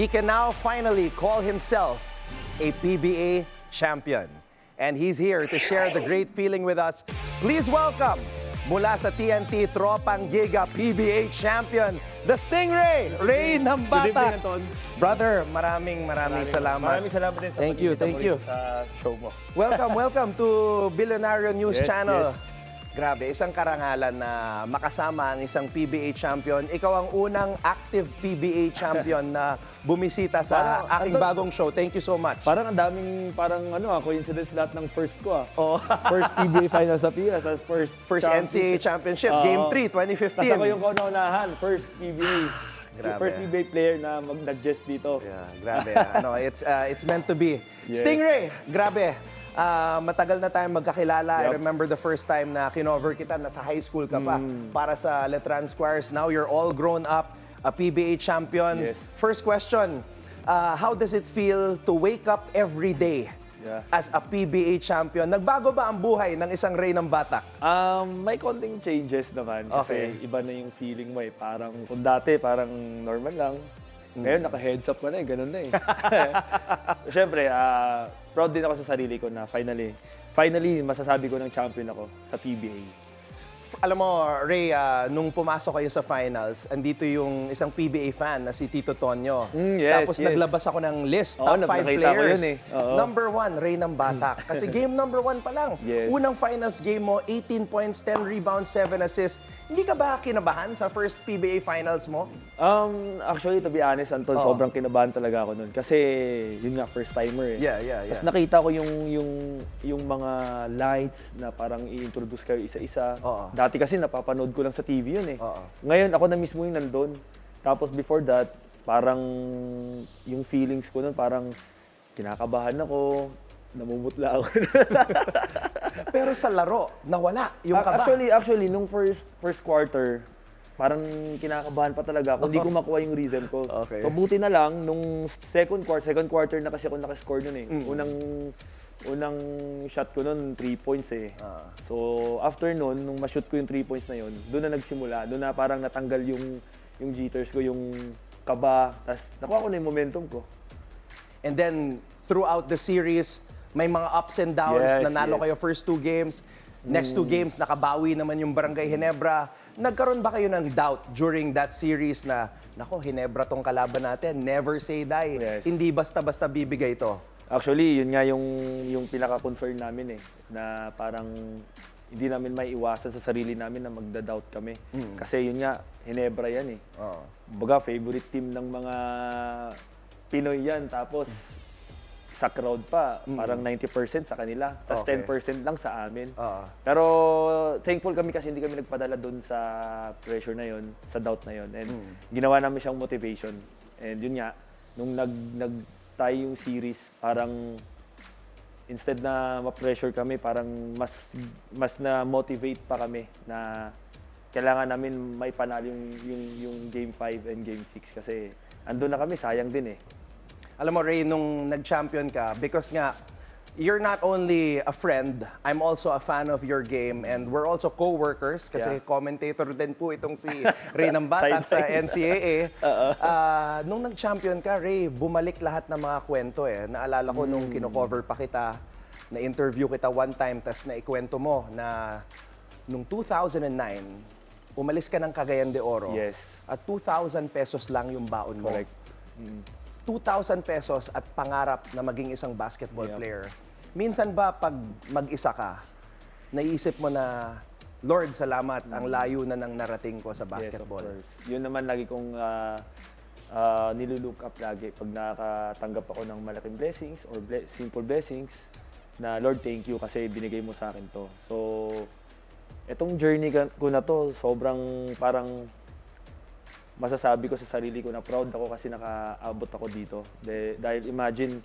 He can now finally call himself a PBA champion. And he's here to share the great feeling with us. Please welcome, mula sa TNT Tropang Giga PBA champion, the Stingray, Ray ng Good evening, Bata. Anton. Brother, maraming salamat. Maraming salamat din sa Thank you, pagkikita thank mo you. rin sa show mo. Welcome to Billionario News Yes, Channel. yes. Grabe, isang karangalan na makasama ang isang PBA champion. Ikaw ang unang active PBA champion na bumisita sa Parang, aking Anton, bagong show. Thank you so much. Parang ang daming, coincidence lahat ng first ko. Oh. First PBA Finals appearance, tapos First NCAA Championship, Game 3, 2015. Tapos ako yung kauna-unahan, first PBA. Grabe. First PBA player na mag-nag-guest dito. Yeah, grabe. It's meant to be. Yes. Stingray, grabe. Matagal na tayong magkakilala. I Yep. remember the first time na kinover kita, nasa high school ka pa para sa Letran Squares. Now you're all grown up, a PBA champion. Yes. First question, how does it feel to wake up every day as a PBA champion? Nagbago ba ang buhay ng isang Ray ng Batak? May konting changes naman kasi Okay. iba na yung feeling mo eh. Parang kung dati parang normal lang. Ngayon naka-heads up ka na eh, ganun na eh. Siyempre, proud din ako sa sarili ko na finally masasabi ko ng champion ako sa PBA. Alam mo, Ray, nung pumasok kayo sa finals, andito yung isang PBA fan na si Tito Tonyo. Yes, Tapos yes. naglabas ako ng list, Oo, top 5 nakita ko players. yun eh. Oo. Number 1, Ray ng Batak. Kasi game number 1 pa lang. Yes. Unang finals game mo, 18 points, 10 rebounds, 7 assists. Hindi ka ba kinabahan sa first PBA finals mo? Actually, to be honest, Anton, sobrang kinabahan talaga ako nun. Kasi, yun nga, first timer eh. Yeah. Tapos nakita ko yung mga lights na parang i-introduce kayo isa-isa. Oo. Dati kasi napapanood ko lang sa TV yun eh. Oo. Ngayon, ako na mismo yung nandun. Tapos before that, parang yung feelings ko nun, parang kinakabahan ako, namumutla ako. Pero sa laro, nawala yung kaba. Actually, nung first quarter, parang kinakabahan pa talaga ako. Hindi ko makuha yung rhythm ko. Okay. So buti na lang, nung second quarter na kasi ako nakascore nun eh. Unang shot ko nun, 3 points eh. So after nun, nung ma-shoot ko yung 3 points na yun, doon na nagsimula. Doon na parang natanggal yung jitters ko, yung kaba. Tapos nakuha ko na yung momentum ko. And then, throughout the series, may mga ups and downs. Yes, Nanalo yes. kayo first 2 games. Next 2 games, nakabawi naman yung Barangay Ginebra. Nagkaroon ba kayo ng doubt during that series na, nako, Ginebra tong kalaban natin, never say die. Yes. Hindi basta-basta bibigay ito. Actually, yun nga yung pinaka-concern namin eh. Na parang hindi namin may iwasan sa sarili namin na magda-doubt kami. Kasi yun nga, Ginebra yan eh. Oo. Baga, favorite team ng mga Pinoy yan. Tapos, sa crowd pa, parang 90% sa kanila. Tapos Okay. 10% lang sa amin. Oo. Pero thankful kami kasi hindi kami nagpadala doon sa pressure na yon, sa doubt na yon. And ginawa namin siyang motivation. And yun nga, nung nag-tie yung series, parang instead na ma-pressure kami, parang mas na-motivate pa kami na kailangan namin may panalo yung Game 5 and Game 6 kasi andun na kami, sayang din eh. Alam mo, Ray, nung nag-champion ka, because nga, you're not only a friend, I'm also a fan of your game, and we're also co-workers, kasi Yeah. commentator din po itong si Ray ng Batak sa NCAA. Nung nag-champion ka, Ray, bumalik lahat ng mga kwento eh. Naalala ko nung kino-cover pa kita, na-interview kita one time, tas naikwento mo na nung 2009, umalis ka ng Cagayan de Oro. Yes. At 2,000 pesos lang yung baon mo. Correct. 2,000 pesos at pangarap na maging isang basketball Yep. player. Minsan ba pag mag-isa ka, naisip mo na, Lord, salamat, ang layo na ng narating ko sa basketball. Yes, of course. Yun naman lagi kong nilulook up lagi pag nakatanggap ako ng malaking blessings or simple blessings na Lord, thank you kasi binigay mo sa akin to. So, etong journey ko na to, sobrang parang masasabi ko sa sarili ko na proud ako kasi nakaabot ako dito. Dahil imagine,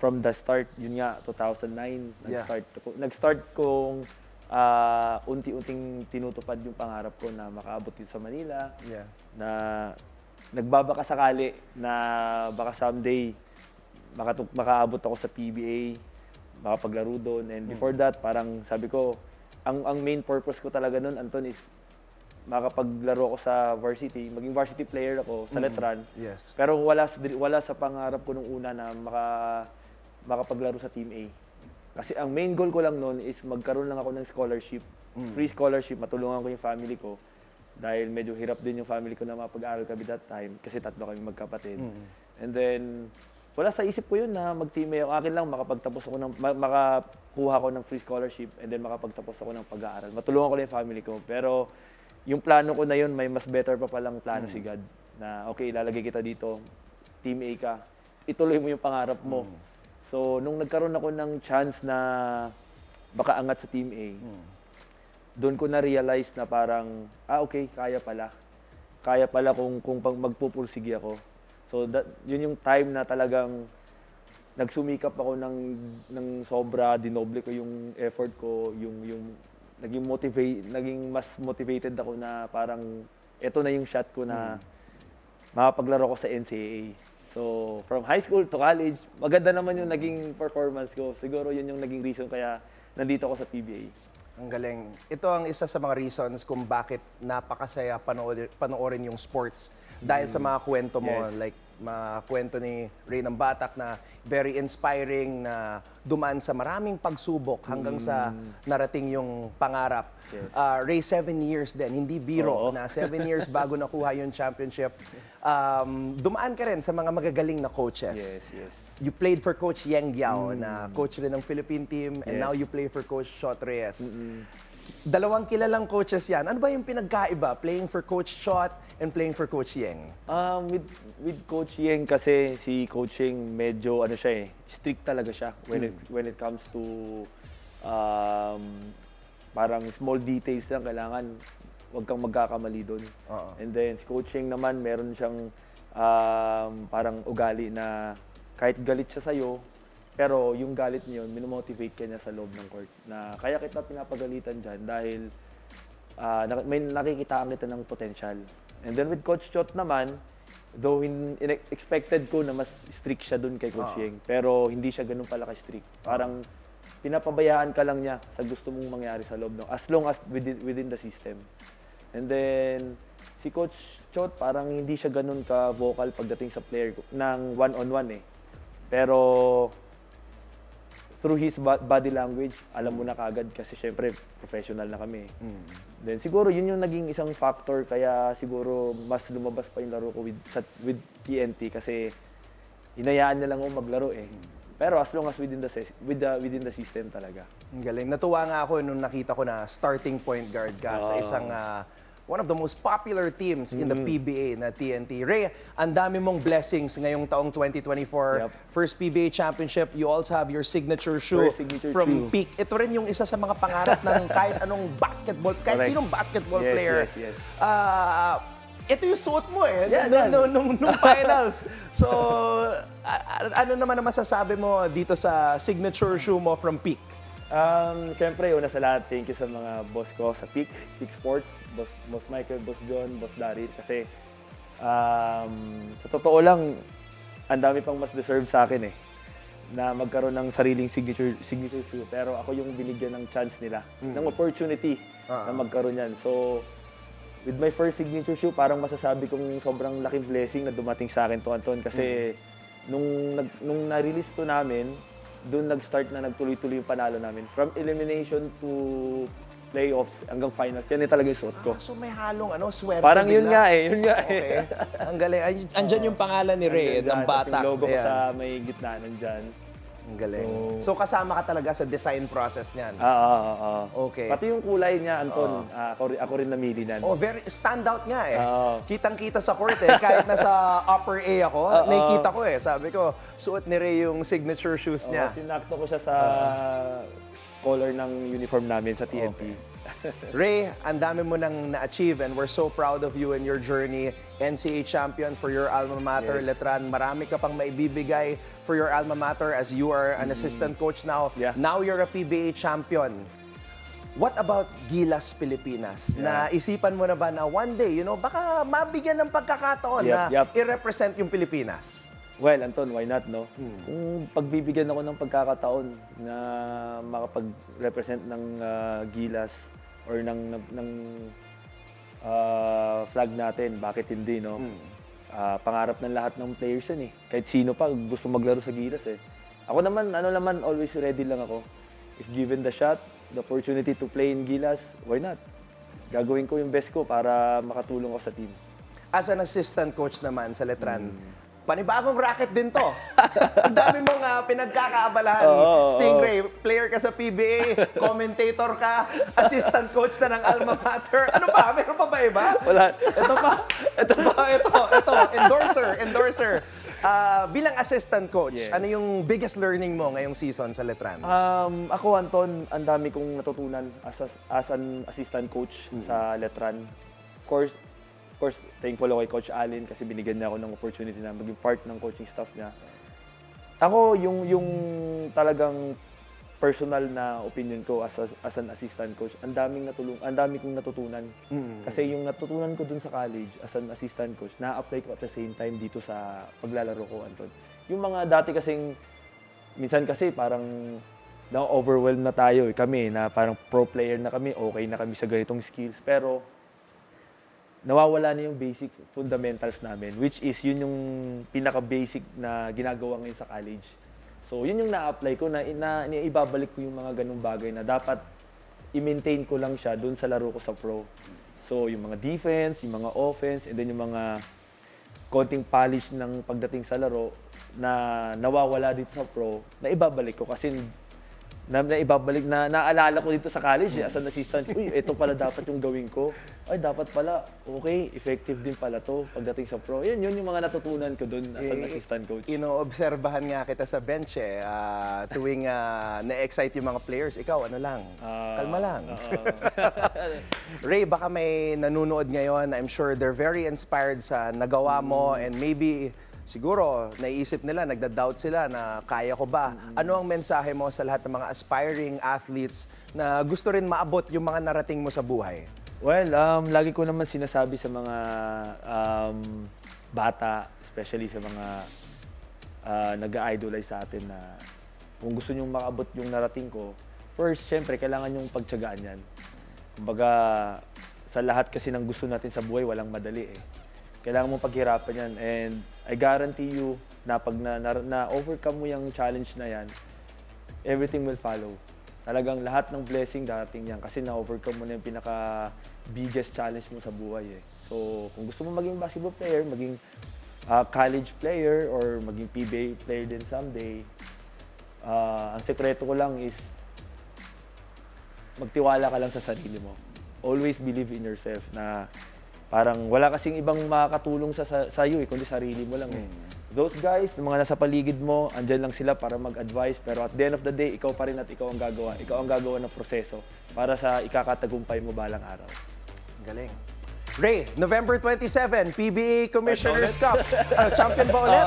from the start, yun nga, 2009, Yeah. nag-start kong unti-unting tinutupad yung pangarap ko na makaabot dito sa Manila. Yeah. Na nagbabaka sakali na baka someday makaabot ako sa PBA, makapaglaro doon. And before that, parang sabi ko, ang main purpose ko talaga noon, Anton, is makapaglaro ako sa varsity, maging varsity player ako sa Letran. Yes. Pero wala sa pangarap ko nung una na makapaglaro sa Team A. Kasi ang main goal ko lang noon is magkaroon lang ako ng scholarship, free scholarship, matulungan ko yung family ko. Dahil medyo hirap din yung family ko na mapag-aral kami that time kasi tatlo kami magkapatid. And then, wala sa isip ko yun na mag-team A ako. Akin lang makapagtapos ako makakuha ko ng free scholarship and then makapagtapos ako ng pag-aaral. Matulungan ko lang yung family ko. Pero yung plano ko na yun, may mas better pa palang plano si God. Na okay, ilalagay kita dito, Team A ka, ituloy mo yung pangarap mo. So, nung nagkaroon ako ng chance na baka angat sa Team A, doon ko na-realize na parang, okay, kaya pala. Kaya pala kung magpupursige ako. So, yun yung time na talagang nagsumikap ako ng sobra, dinoble ko yung effort ko, yung naging mas motivated ako na parang, eto na yung shot ko na makapaglaro ko sa NCAA. So, from high school to college, maganda naman yung naging performance ko. Siguro yun yung naging reason kaya nandito ako sa PBA. Ang galing. Ito ang isa sa mga reasons kung bakit napakasaya panoorin yung sports. Dahil sa mga kwento mo, Yes. like mga kwento ni Ray ng Batak na very inspiring na dumaan sa maraming pagsubok hanggang sa narating yung pangarap. Yes. Ray, 7 years din, hindi biro Oo. na 7 years bago nakuha yung championship. Dumaan ka rin sa mga magagaling na coaches. Yes. You played for Coach Yeng Giao, na coach rin ng Philippine team, and Yes. now you play for Coach Chot Reyes. Dalawang kilalang coaches yan. Ano ba yung pinagkaiba, playing for Coach Chot and playing for Coach Yeng? With Coach Yeng kasi si Coach Yeng medyo strict talaga siya when it comes to parang small details lang kailangan wag kang magkakamali doon. And then si Coach Yeng naman meron siyang parang ugali na kahit galit siya sa'yo, pero yung galit niya yun, minomotivate ka niya sa loob ng court. Na kaya kita pinapagalitan dyan dahil may nakikitaan kita ng potential. And then with Coach Chot naman, though expected ko na mas strict siya dun kay Coach Yeng, pero hindi siya ganun pala ka-strict. Parang pinapabayaan ka lang niya sa gusto mong mangyari sa loob, as long as within the system. And then, si Coach Chot, parang hindi siya ganun ka-vocal pagdating sa player ng one-on-one eh. Pero through his body language, alam mo na kagad kasi syempre professional na kami. Then siguro yun yung naging isang factor kaya siguro mas lumabas pa yung laro ko with TNT kasi hinayaan niya lang ako maglaro eh. Pero as long as within the system talaga. Ang galing. Natuwa nga ako nung nakita ko na starting point guard ka sa isang one of the most popular teams in the PBA na TNT. Ray, ang dami mong blessings ngayong taong 2024. Yep. First PBA championship, you also have your signature shoe First signature from shoe. Peak. Ito rin yung isa sa mga pangarap ng kahit anong basketball, kahit Correct. sinong basketball Yes, player. yes. Ito yung suot mo eh, Yeah, nung finals. So, ano naman ang masasabi mo dito sa signature shoe mo from Peak? Siyempre, una sa lahat, thank you sa mga boss ko sa Peak Sports, Boss Michael, Boss John, Boss Daryl. Kasi sa totoo lang, ang dami pang mas deserve sa akin eh na magkaroon ng sariling signature shoe. Pero ako yung binigyan ng chance nila, ng opportunity na magkaroon yan. So, with my first signature shoe, parang masasabi kong sobrang laking blessing na dumating sa akin to, Anton. Kasi nung na-release to namin, doon nag-start na nagtuloy-tuloy yung panalo namin. From elimination to playoffs hanggang finals, yan talaga yung suot ko. So may halong swerte Parang yun bigla. nga eh. Okay. Ang galing. Andyan yung pangalan ni Ray, ng Batak. Yung logo ko Ayan. sa may gitna nandyan. Ang galing. So kasama ka talaga sa design process niyan. Okay. Pati yung kulay niya, Anton, ako rin namili nan. Oh, very standout nga eh. Oo. Kitang-kita sa court eh. Kahit nasa upper A ako, nakikita ko eh. Sabi ko, suot ni Ray yung signature shoes niya. Sinakto ko siya sa color ng uniform namin sa TNT. Ray, ang dami mo nang na-achieve and we're so proud of you and your journey. NCAA champion for your alma mater, Yes. Letran. Marami ka pang maibibigay for your alma mater as you are an assistant coach now. Yeah. Now you're a PBA champion. What about Gilas Pilipinas? Yeah. Naisipan mo na ba na one day, baka mabigyan ng pagkakataon na Yep. i-represent yung Pilipinas? Well, Anton, why not, no? Kung pagbibigyan ako ng pagkakataon na makapag-represent ng Gilas or ng flag natin, bakit hindi, no? Pangarap ng lahat ng players yan eh. Kahit sino pa gusto maglaro sa Gilas eh. Ako naman, always ready lang ako. If given the shot, the opportunity to play in Gilas, why not? Gagawin ko yung best ko para makatulong ako sa team. As an assistant coach naman sa Letran, panibagong racket din to. Ang dami mong pinagkakaabalahan. Stingray, player ka sa PBA, commentator ka, assistant coach na ng alma mater. Ano pa? Meron pa ba iba? Wala. Ito pa. Ito. Endorser. Bilang assistant coach, Yes. ano yung biggest learning mo ngayong season sa Letran? Ako, Anton, ang dami kong natutunan as an assistant coach sa Letran. Of course, thankful ako kay Coach Allen kasi binigyan niya ako ng opportunity na maging part ng coaching staff niya. Ako, yung talagang personal na opinion ko as an assistant coach, ang dami kong natutunan. Kasi yung natutunan ko dun sa college as an assistant coach, na-apply ko at the same time dito sa paglalaro ko, Anton. Yung mga dati kasing, minsan kasi parang na-overwhelm na tayo kami, na parang pro player na kami, okay na kami sa ganitong skills, pero nawawala na yung basic fundamentals namin, which is yun yung pinaka-basic na ginagawa ngayon sa college. So, yun yung na-apply ko, na ibabalik ko yung mga ganung bagay na dapat i-maintain ko lang siya dun sa laro ko sa pro. So, yung mga defense, yung mga offense, and then yung mga konting polish ng pagdating sa laro na nawawala dito sa pro, na ibabalik ko kasi naalala ko dito sa college as an assistant, ito pala dapat yung gawin ko. Ay, dapat pala, okay, effective din pala to pagdating sa pro. Yun yung mga natutunan ko dun as an assistant coach. Inoobserbahan nga kita sa bench tuwing na-excite yung mga players, ikaw ano lang, kalma lang. Ray, baka may nanonood ngayon, I'm sure they're very inspired sa nagawa mo and maybe siguro naiisip nila, nagda-doubt sila na kaya ko ba? Ano ang mensahe mo sa lahat ng mga aspiring athletes na gusto rin maabot yung mga narating mo sa buhay? Well, lagi ko naman sinasabi sa mga bata, especially sa mga nag-idolize sa atin na kung gusto nyong makaabot yung narating ko, first, syempre, kailangan nyong pagtiyagaan yan. Kumbaga, sa lahat kasi ng gusto natin sa buhay, walang madali eh. Kailangan mong paghirapan yan. And I guarantee you na pag na-overcome mo yung challenge na yan, everything will follow. Talagang lahat ng blessing darating yan kasi na-overcome mo na yung pinaka-biggest challenge mo sa buhay eh. So, kung gusto mo maging basketball player, maging college player, or maging PBA player din someday, ang sekreto ko lang is magtiwala ka lang sa sarili mo. Always believe in yourself na parang wala kasing ibang makakatulong sa iyo kundi sarili mo lang eh. Those guys, yung mga nasa paligid mo, andyan lang sila para mag-advise, pero at the end of the day, ikaw pa rin at ikaw ang gagawa. Ikaw ang gagawa ng proseso para sa ikakatagumpay mo balang araw. Galing. Ray, November 27, PBA Commissioner's Cup. Champion ba ulit?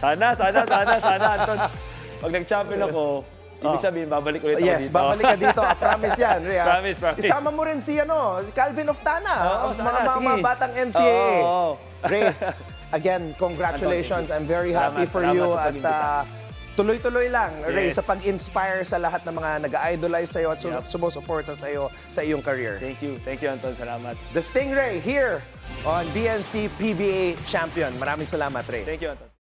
Sana, Anton. Pag nag-champion ako, ibig sabihin, babalik ulit ako Yes, dito. babalik ka dito. Promise yan, Ray. Promise. Isama mo rin si Calvin Oftana, mga sige. batang NCAA. Oo. Ray, again, congratulations. I'm very happy for Salamat you. sa At pag-imbita. tuloy-tuloy lang, Ray, Yes. sa pag-inspire sa lahat ng mga nag-idolize sa'yo at sumusuporta sa'yo sa iyong career. Thank you, Anton. Salamat. The Stingray here on BNC PBA Champion. Maraming salamat, Ray. Thank you, Anton.